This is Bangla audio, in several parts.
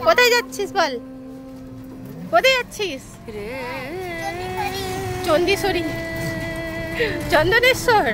কোথায় যাচ্ছিস বল? কোথায় যাচ্ছিস? চন্ডীশ্বরী, চন্দনেশ্বর।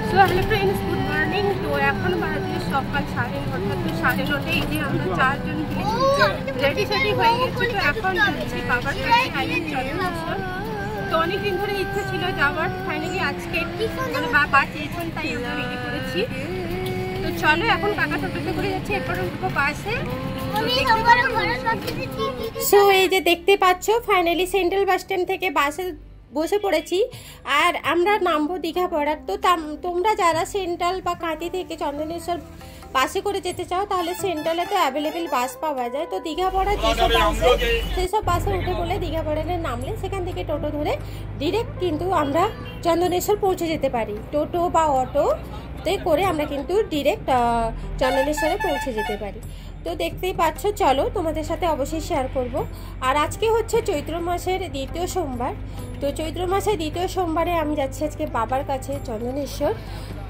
তো হ্যালো ফ্রেন্ডস, গুড মর্নিং। তো এখন বাজে সকাল 9:30। তো 9:30 এই যে আমরা 4 জন রেডি সেডি হয়ে গেছি। তো এখন যাচ্ছি বাবার কাছে, চন্দনেশ্বর। তো অনেকদিন ধরে ইচ্ছা ছিল যাওয়ার, ফাইনালি আজকে মানে বাবা চেয়েছেন তাই আমরা রেডি করেছি। তো চলো এখন কাকা টোটোতে করে যাচ্ছি, এরপর উঠবো বাসে। সো এই যে দেখতে পাচ্ছ ফাইনালি সেন্ট্রাল বাস স্ট্যান্ড থেকে বাসে বসে পড়েছি আর আমরা নামবো দীঘা বর্ডার। তো তোমরা যারা সেন্ট্রাল বা কাঁথি থেকে চন্দনেশ্বর বাসে করে যেতে চাও তাহলে সেন্ট্রালে তো অ্যাভেলেবেল বাস পাওয়া যায়। তো দীঘা বর্ডার যেসব বাসে সেসব বাসে উঠে বলে দীঘা বর্ডারে নামলে সেখান থেকে টোটো ধরে ডিরেক্ট কিন্তু আমরা চন্দনেশ্বর পৌঁছে যেতে পারি। টোটো বা অটোতে করে আমরা কিন্তু ডিরেক্ট চন্দনেশ্বরে পৌঁছে যেতে পারি। তো দেখতেই পাচ্ছ, চলো তোমাদের সাথে অবশ্যই শেয়ার করব। আর আজকে হচ্ছে চৈত্র মাসের 2য় সোমবার। তো চৈত্র মাসের 2য় সোমবারে আমি যাচ্ছি আজকে বাবার কাছে চন্দনেশ্বর।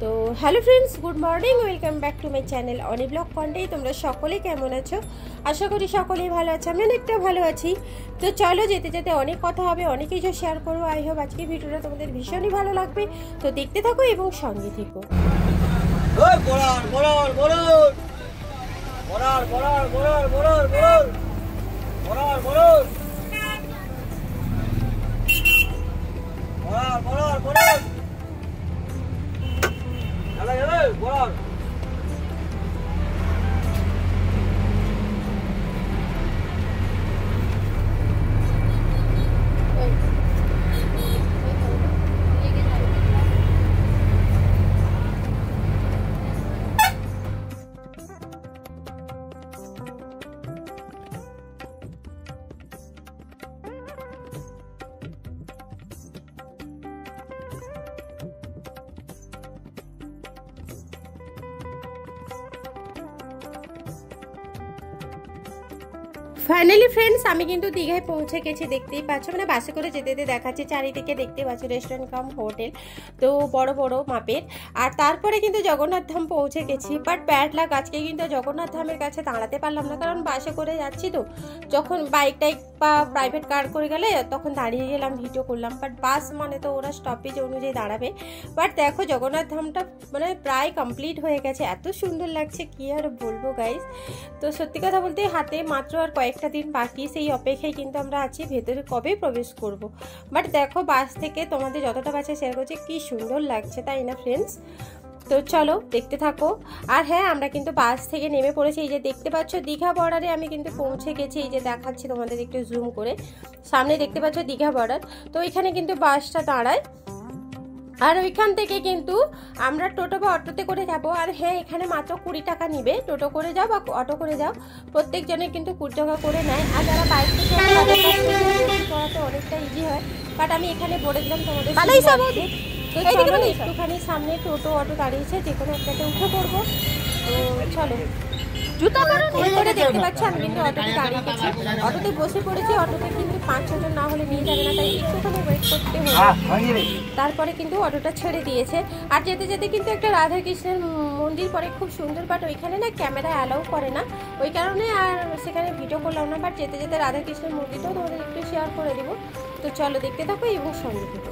তো hello friends, good morning, welcome back to my channel Ani blog content. তোমরা সকলেই কেমন আছো? আশা করি সকলেই ভালো আছে, আমি অনেকটা ভালো আছি। তো চলো যেতে যেতে অনেক কথা হবে, অনেক কিছু শেয়ার করবো। আই হোপ আজকে ভিডিওটা তোমাদের ভীষণই ভালো লাগবে। তো দেখতে থাকো এবং সঙ্গে থেকো। ফাইনালি ফ্রেন্ডস, আমি কিন্তু দীঘায় পৌঁছে গেছি। দেখতেই পাচ্ছ, মানে বাসে করে যেতে যেতে দেখাচ্ছে চারিদিকে, দেখতে পাচ্ছ রেস্টুরেন্ট কাম হোটেল, তো বড় বড় মাপের। আর তারপরে কিন্তু জগন্নাথ ধাম পৌঁছে গেছি। বাট ব্যাড লাক, আজকে কিন্তু জগন্নাথ ধামের কাছে দাঁড়াতে পারলাম না, কারণ বাসে করে যাচ্ছি। তো যখন বাইক টাইক বা প্রাইভেট কার করে গেলে তখন দাঁড়িয়ে গেলাম, ভিডিও করলাম। বাট বাস মানে তো ওরা স্টপেজ অনুযায়ী দাঁড়াবে। বাট দেখো জগন্নাথ ধামটা মানে প্রায় কমপ্লিট হয়ে গেছে, এত সুন্দর লাগছে কি আর বলবো গাইস। তো সত্যি কথা বলতে হাতে মাত্র আর কয়েকটা দিন বাকি, সেই অপেক্ষায় কিন্তু আমরা আছি ভেতরে কবে প্রবেশ করব। বাট দেখো বাস থেকে তোমাদের যতটা বাসে শেয়ার করছে কি সুন্দর লাগছে, তাই না ফ্রেন্ডস? তো চলো দেখতে থাকো। আর হ্যাঁ, আমরা কিন্তু বাস থেকে নেমে পড়েছি। এই যে দেখতে পাচ্ছ দীঘা বর্ডারে আমি কিন্তু পৌঁছে গেছি। এই যে দেখাচ্ছি তোমাদের একটু জুম করে, সামনে দেখতে পাচ্ছ দীঘা বর্ডার। তো এখানে কিন্তু বাসটা দাঁড়ায় আর ওইখান থেকে কিন্তু আমরা টোটো বা অটোতে করে যাব। আর হ্যাঁ, এখানে মাত্র 20 টাকা নিবে, টোটো করে যাও বা অটো করে যাও, প্রত্যেকজনের কিন্তু 20 টাকা করে নেয়। আর যারা বাইক থেকে করাতে অনেকটা ইজি হয়। বাট আমি এখানে বলে দিলাম তোমাদের। তো চলো, একটুখানি সামনে টোটো অটো দাঁড়িয়েছে, যে কোনো একটাতে উঠে পড়বো। তো চলো, এরপরে দেখতে পাচ্ছি আমি কিন্তু অটোতে দাঁড়িয়ে গেছি, অটোতে বসে পড়েছি। অটোতে কিন্তু 5-6 জন না হলে নিয়ে যাবে না, তাই একটুখানি ওয়েট করতে হবে। তারপরে কিন্তু অটোটা ছেড়ে দিয়েছে। আর যেতে যেতে কিন্তু একটা রাধাকৃষ্ণের মন্দির পরে, খুব সুন্দর। বাট ওইখানে না ক্যামেরা অ্যালাউ করে না, ওই কারণে আর সেখানে ভিডিও করলাম না। বাট যেতে যেতে রাধাকৃষ্ণের মন্দিরটাও তোমাদের একটু শেয়ার করে দেবো। তো চলো দেখতে থাকো এবং সঙ্গে থাকো।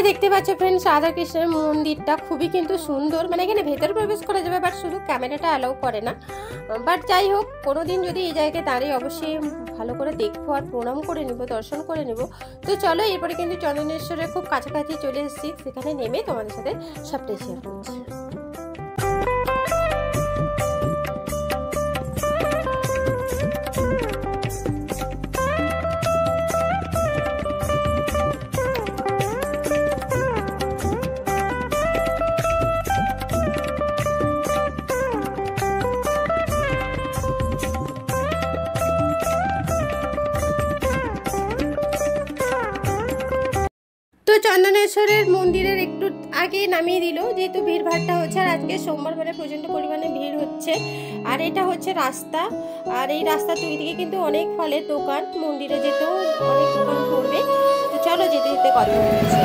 যে দেখতে পাচ্ছ ফ্রেন্ডস, রাধাকৃষ্ণের মন্দিরটা খুবই কিন্তু সুন্দর। মানে এখানে ভেতরে প্রবেশ করা যাবে, বাট শুধু ক্যামেরাটা অ্যালাউ করে না। বাট যাই হোক, কোনোদিন যদি এই জায়গায় দাঁড়িয়ে অবশ্যই ভালো করে দেখবো আর প্রণাম করে নিব, দর্শন করে নিব। তো চলো, এরপরে কিন্তু চন্দনেশ্বরের খুব কাছাকাছি চলে এসেছি, সেখানে নেমে তোমাদের সাথে সবটাই শেয়ার করছি। তো চন্দনেশ্বরের মন্দিরের একটু আগে নামিয়ে দিল, যেহেতু ভিড় ভাড়টা হচ্ছে। আর আজকে সোমবার মানে প্রচণ্ড পরিমাণে ভিড় হচ্ছে। আর এটা হচ্ছে রাস্তা, আর এই রাস্তার দুই দিকে কিন্তু অনেক ফলের দোকান, মন্দিরে যেতেও অনেক দোকান পড়বে। তো চলো যেতে যেতে কথা হচ্ছে।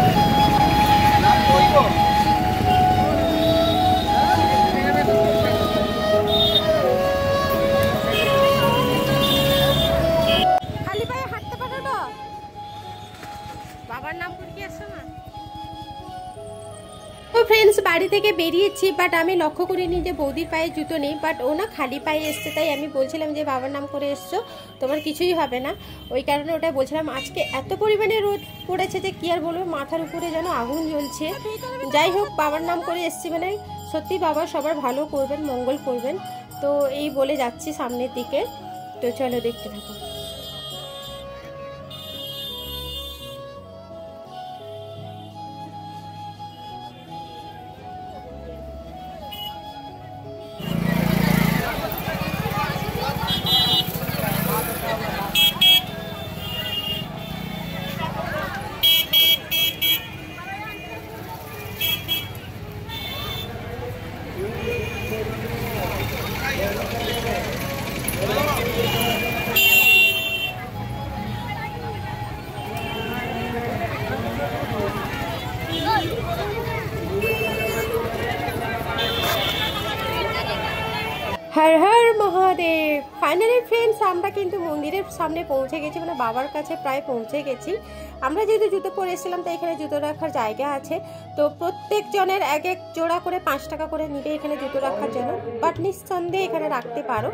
খালি পায়ে হাঁটতে পারো না, বাবার নাম করে কি আসছো না? তো ফ্রেন্ডস, বাড়ি থেকে বেরিয়েছি, বাট আমি লক্ষ্য করিনি যে বৌদির পায়ে জুতো নেই। বাট ও না খালি পায়ে এসছে, তাই আমি বলছিলাম যে বাবার নাম করে এসছো, তোমার কিছুই হবে না। ওই কারণে ওটা বলছিলাম। আজকে এত পরিমাণে রোদ পড়েছে যে কি আর বলবো, মাথার উপরে যেন আগুন জ্বলছে। যাই হোক, বাবার নাম করে এসছি মানে সত্যি বাবা সবার ভালো করবেন, মঙ্গল করবেন। তো এই বলে যাচ্ছি সামনের দিকে। তো চলো দেখতে থাকো। হর হর মহাদেব। ফাইনালি ফ্রেন্ডস, আমরা কিন্তু মন্দিরের সামনে পৌঁছে গেছি, মানে বাবার কাছে প্রায় পৌঁছে গেছি। আমরা যেহেতু জুতো পরে এসেছিলাম, তাই এখানে জুতো রাখার জায়গা আছে। তো প্রত্যেক জনের এক এক জোড়া করে 5 টাকা করে নিবে এখানে জুতো রাখার জন্য, বাট নিঃসন্দেহে এখানে রাখতে পারো।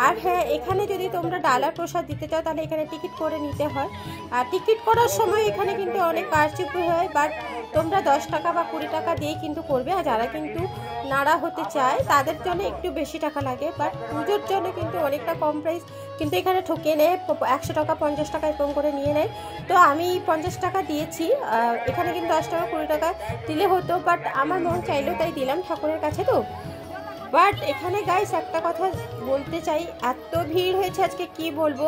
আর হ্যাঁ, এখানে যদি তোমরা ডালার প্রসাদ দিতে চাও তাহলে এখানে টিকিট করে নিতে হয়। আর টিকিট করার সময় এখানে কিন্তু অনেক কারচুপি হয়, বাট তোমরা 10 টাকা বা 20 টাকা দিয়ে কিন্তু করবে। আর যারা কিন্তু নাড়া হতে চায় তাদের জন্য একটু বেশি টাকা লাগে, বাট পুজোর জন্য কিন্তু অনেকটা কম প্রাইস। কিন্তু এখানে ঠকে নেয়, 100 টাকা 50 টাকা এরকম করে নিয়ে নেয়। তো আমি 50 টাকা দিয়েছি। এখানে কিন্তু 10 টাকা 20 টাকা দিলে হতো, বাট আমার মন চাইলো তাই দিলাম ঠাকুরের কাছে। তো বাট এখানে গাইস একটা কথা বলতে চাই, এত ভিড় হয়েছে আজকে কি বলবো।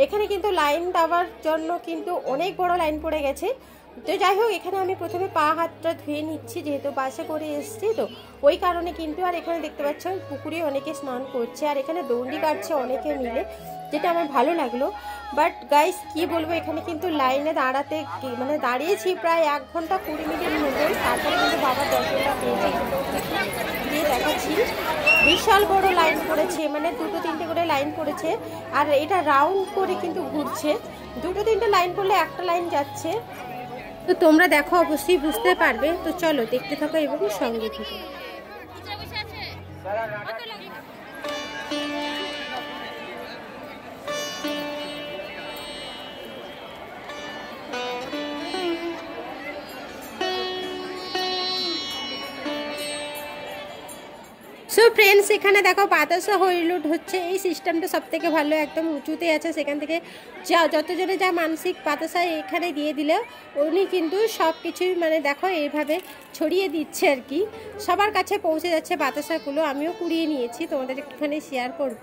এখানে কিন্তু লাইন দেওয়ার জন্য কিন্তু অনেক বড় লাইন পড়ে গেছে। তো যাই হোক, এখানে আমি প্রথমে পা হাতটা ধুয়ে নিচ্ছি, যেহেতু বাসে করে এসছি তো ওই কারণে কিন্তু। আর এখানে দেখতে পাচ্ছ পুকুরে অনেকে স্নান করছে, আর এখানে দণ্ডি কাটছে অনেকে মিলে, যেটা আমার ভালো লাগলো। বাট গাইস কি বলবো, এখানে কিন্তু লাইনে দাঁড়াতে মানে দাঁড়িয়েছি প্রায় 1 ঘন্টা 20 মিনিট মতো। তারপরে কিন্তু বাবার দর্শনটা পেয়েছি, দিয়ে দেখাচ্ছি। বিশাল বড় লাইন পড়েছে, মানে 2-3টে করে লাইন পড়েছে। আর এটা রাউন্ড করে কিন্তু ঘুরছে, 2-3টে লাইন পড়লে একটা লাইন যাচ্ছে। তো তোমরা দেখো, অবশ্যই বুঝতে পারবে। তো চলো দেখতে থাকো এবং সঙ্গে থাকো। সো ফ্রেন্ডস, এখানে দেখো বাতাসা হইলুট হচ্ছে। এই সিস্টেমটা সব থেকে ভালো, একদম উঁচুতে আছে। সেখান থেকে যতজনে যা মানসিক বাতাসা এখানে দিয়ে দিলে উনি কিন্তু সব কিছুই মানে দেখো এইভাবে ছড়িয়ে দিচ্ছে আর কি, সবার কাছে পৌঁছে যাচ্ছে বাতাসাগুলো। আমিও কুড়িয়ে নিয়েছি, তোমাদের একটুখানি শেয়ার করব।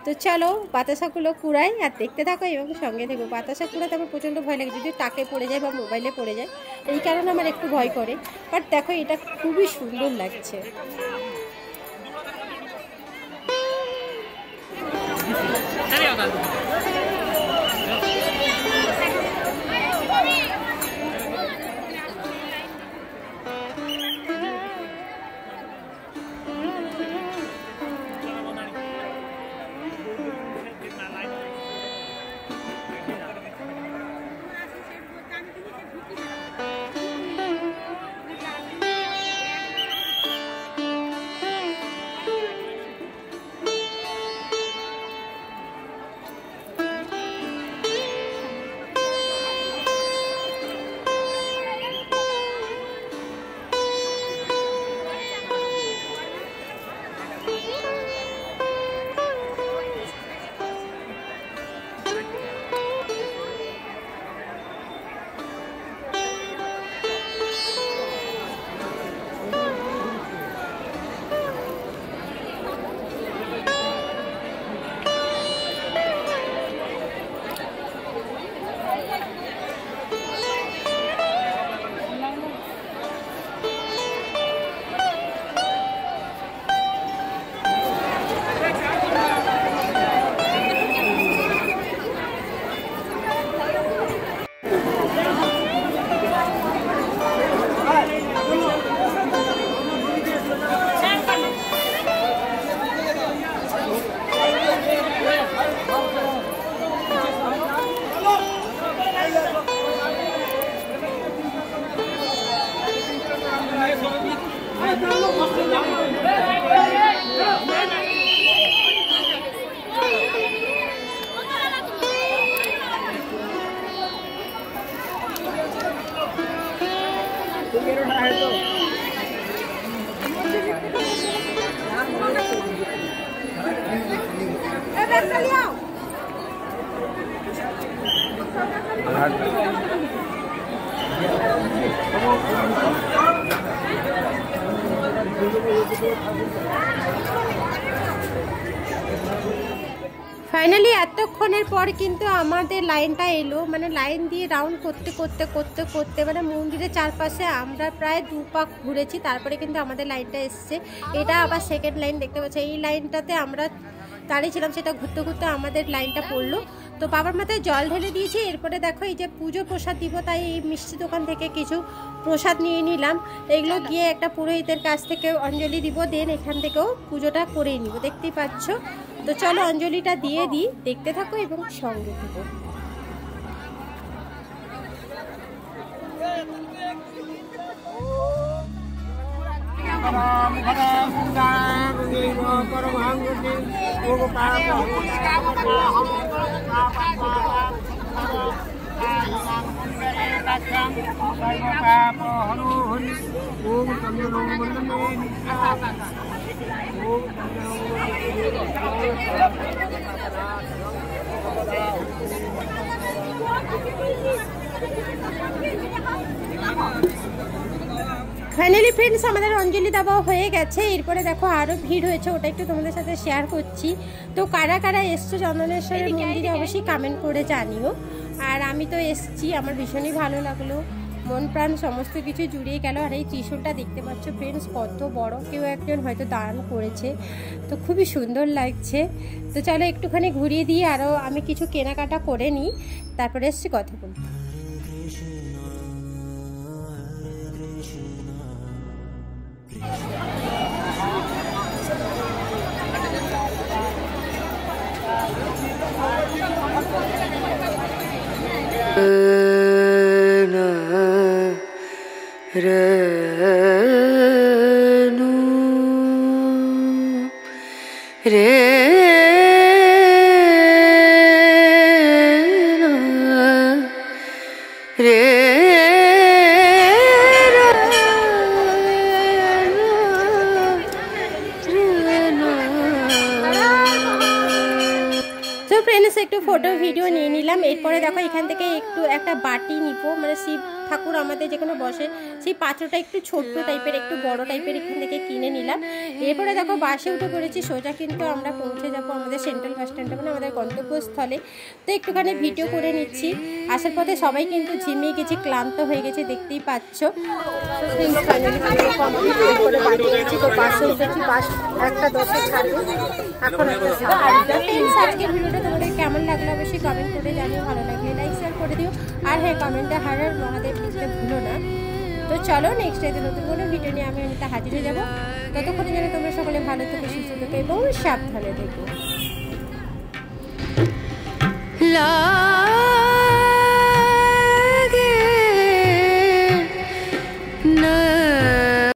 তো চলো বাতাসাগুলো কুড়াই আর দেখতে থাকো এবং সঙ্গে থেকো। বাতাসা কুড়াতে আমার প্রচণ্ড ভয় লাগে, যদি টাকে পড়ে যায় বা মোবাইলে পড়ে যায়, এই কারণে আমার একটু ভয় করে। বাট দেখো, এটা খুবই সুন্দর লাগছে। ফাইনালি এতক্ষণের পর কিন্তু আমাদের লাইনটা এলো, মানে লাইন দিয়ে রাউন্ড করতে করতে করতে করতে মানে মন্দিরের চারপাশে আমরা প্রায় 2 পাক ঘুরেছি, তারপরে কিন্তু আমাদের লাইনটা এসছে। এটা আবার সেকেন্ড লাইন দেখতে পাচ্ছি, এই লাইনটাতে আমরা দাঁড়িয়েছিলাম, সেটা ঘুরতে ঘুরতে আমাদের লাইনটা পড়লো। তো বাবার মাথায় জল ঢেলে দিয়েছি। এরপরে দেখো এই যে পুজো প্রসাদ দিব, তাই এই মিষ্টি দোকান থেকে কিছু প্রসাদ নিয়ে নিলাম। এগুলো গিয়ে একটা পুরোহিতের কাছ থেকে অঞ্জলি দিব, দেন এখান থেকেও পুজোটা করেই নিব, দেখতেই পাচ্ছ। তো চলো অঞ্জলিটা দিয়ে দিই, দেখতে থাকো এবং সঙ্গে থাকো। ফাইনালি ফ্রেন্ডস আমাদের অঞ্জলি দেওয়া হয়ে গেছে। এরপরে দেখো আরও ভিড় হয়েছে, ওটা একটু তোমাদের সাথে শেয়ার করছি। তো কারা কারা এসছো চন্দনেশ্বরের মন্দিরে অবশ্যই কমেন্ট করে জানিও। আর আমি তো এসছি, আমার ভীষণই ভালো লাগলো, মন প্রাণ সমস্ত কিছু জুড়িয়ে গেল। আর এই ত্রিশূলটা দেখতে পাচ্ছ ফ্রেন্ডস কত বড়, কেউ একজন হয়তো দান করেছে, তো খুবই সুন্দর লাগছে। তো চলো একটুখানি ঘুরিয়ে দিয়ে আরও আমি কিছু কেনাকাটা করে নিই, তারপরে এসছি কথা বলবো। একটু ফটো ভিডিও নিয়ে নিলাম। এরপরে দেখো এখান থেকে একটু একটা বাটি নিব, মানে শিব ঠাকুর আমাদের যেখানে বসে সেই পাত্রটা একটু ছোট্ট টাইপের, একটু বড় টাইপের এখান থেকে কিনে নিলাম। এরপরে দেখো বাসে উঠে পড়েছি, সোজা কিন্তু আমরা পৌঁছে যাবো আমাদের সেন্ট্রাল বাস স্ট্যান্ডে, মানে আমাদের গন্তব্যস্থলে। তো একটুখানি ভিডিও করে নিচ্ছি। আসার পথে সবাই কিন্তু ঝিমিয়ে গেছি, ক্লান্ত হয়ে গেছে, দেখতেই পাচ্ছ। আজকের ভিডিওটা তোমাদের কেমন লাগলো অবশ্যই কমেন্ট করে জানিও, ভালো লাগলে লাইক শেয়ার করে দিও। আর হ্যাঁ, কমেন্টে হার মহাদেব লিখতে ভুলো না। তো চলো নেক্সট ডেতে নতুন কোনো ভিডিও নিয়ে আমি অনেকটা হাজির হয়ে যাবো। ততক্ষণে যেন তোমরা সকলে ভালো থেকো, সুস্থ থেকো এবং সাবধানে থেকো।